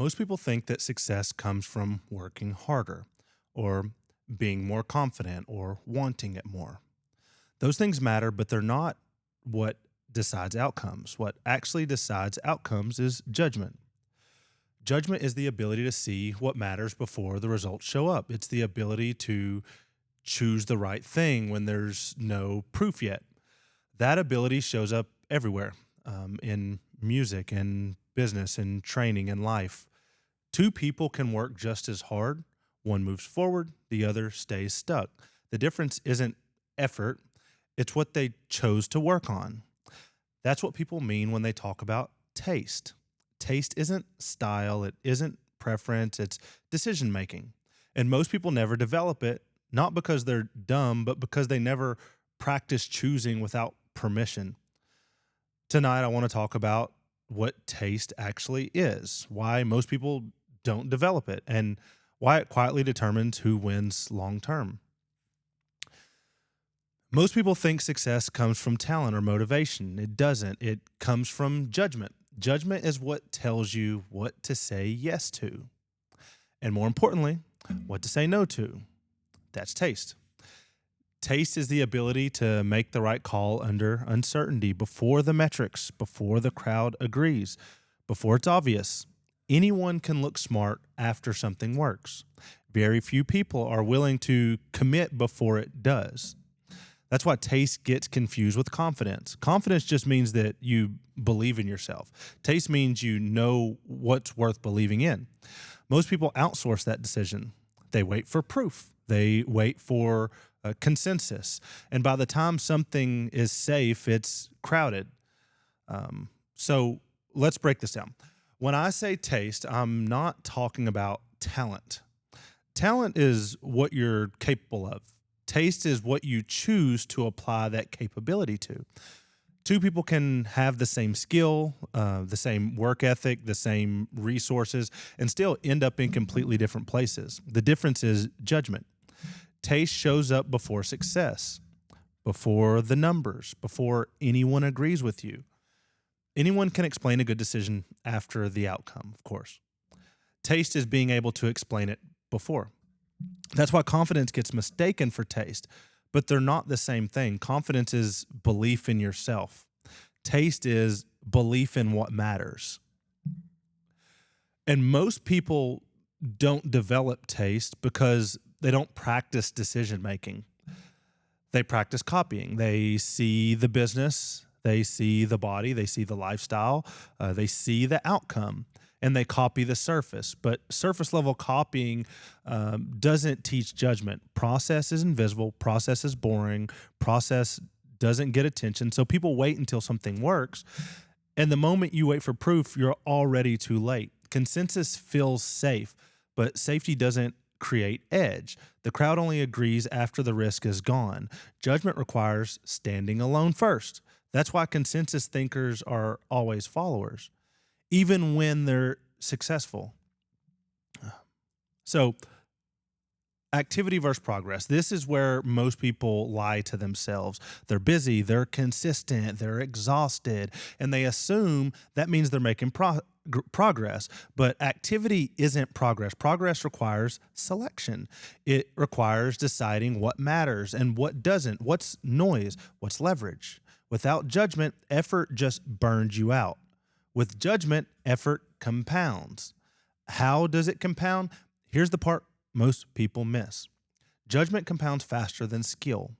Most people think that success comes from working harder or being more confident or wanting it more. Those things matter, but they're not what decides outcomes. What actually decides outcomes is judgment. Judgment is the ability to see what matters before the results show up. It's the ability to choose the right thing when there's no proof yet. That ability shows up everywhere, in music and business and training and life. Two people can work just as hard. One moves forward, the other stays stuck. The difference isn't effort, it's what they chose to work on. That's what people mean when they talk about taste. Taste isn't style, it isn't preference, it's decision making. And most people never develop it, not because they're dumb, but because they never practice choosing without permission. Tonight, I want to talk about what taste actually is, why most people don't develop it, and why it quietly determines who wins long term. Most people think success comes from talent or motivation. It doesn't. It comes from judgment. Judgment is what tells you what to say yes to, and more importantly, what to say no to. That's taste. Taste is the ability to make the right call under uncertainty, before the metrics, before the crowd agrees, before it's obvious. Anyone can look smart after something works. Very few people are willing to commit before it does. That's why taste gets confused with confidence. Confidence just means that you believe in yourself. Taste means you know what's worth believing in. Most people outsource that decision. They wait for proof. They wait for a consensus. And by the time something is safe, it's crowded. So let's break this down. When I say taste, I'm not talking about talent. Talent is what you're capable of. Taste is what you choose to apply that capability to. Two people can have the same skill, the same work ethic, the same resources, and still end up in completely different places. The difference is judgment. Taste shows up before success, before the numbers, before anyone agrees with you. Anyone can explain a good decision after the outcome, of course. Taste is being able to explain it before. That's why confidence gets mistaken for taste, but they're not the same thing. Confidence is belief in yourself. Taste is belief in what matters. And most people don't develop taste because they don't practice decision making. They practice copying. They see the business, they see the body, they see the lifestyle, they see the outcome, and they copy the surface. But surface level copying doesn't teach judgment. Process is invisible, process is boring, process doesn't get attention. So people wait until something works. And the moment you wait for proof, you're already too late. Consensus feels safe, but safety doesn't create edge. The crowd only agrees after the risk is gone. Judgment requires standing alone first. That's why consensus thinkers are always followers, even when they're successful. So, activity versus progress. This is where most people lie to themselves. They're busy, they're consistent, they're exhausted, and they assume that means they're making progress. But activity isn't progress. Progress requires selection. It requires deciding what matters and what doesn't, what's noise, what's leverage. Without judgment, effort just burns you out. With judgment, effort compounds. How does it compound? Here's the part most people miss. Judgment compounds faster than skill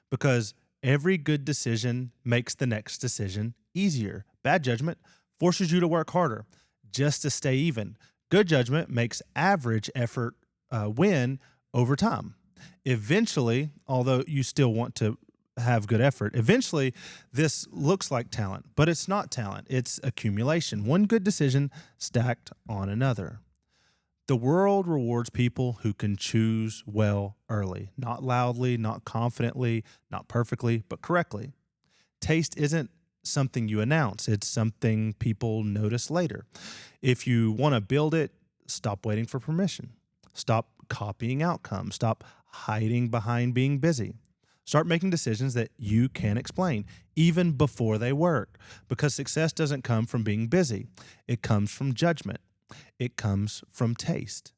because every good decision makes the next decision easier. Bad judgment forces you to work harder just to stay even. Good judgment makes average effort win over time. Eventually, although you still want to have good effort, eventually this looks like talent, but it's not talent. It's accumulation. One good decision stacked on another. The world rewards people who can choose well early, not loudly, not confidently, not perfectly, but correctly. Taste isn't something you announce. It's something people notice later. If you want to build it, stop waiting for permission. Stop copying outcomes. Stop hiding behind being busy. Start making decisions that you can explain, even before they work, because success doesn't come from being busy. It comes from judgment. it comes from taste.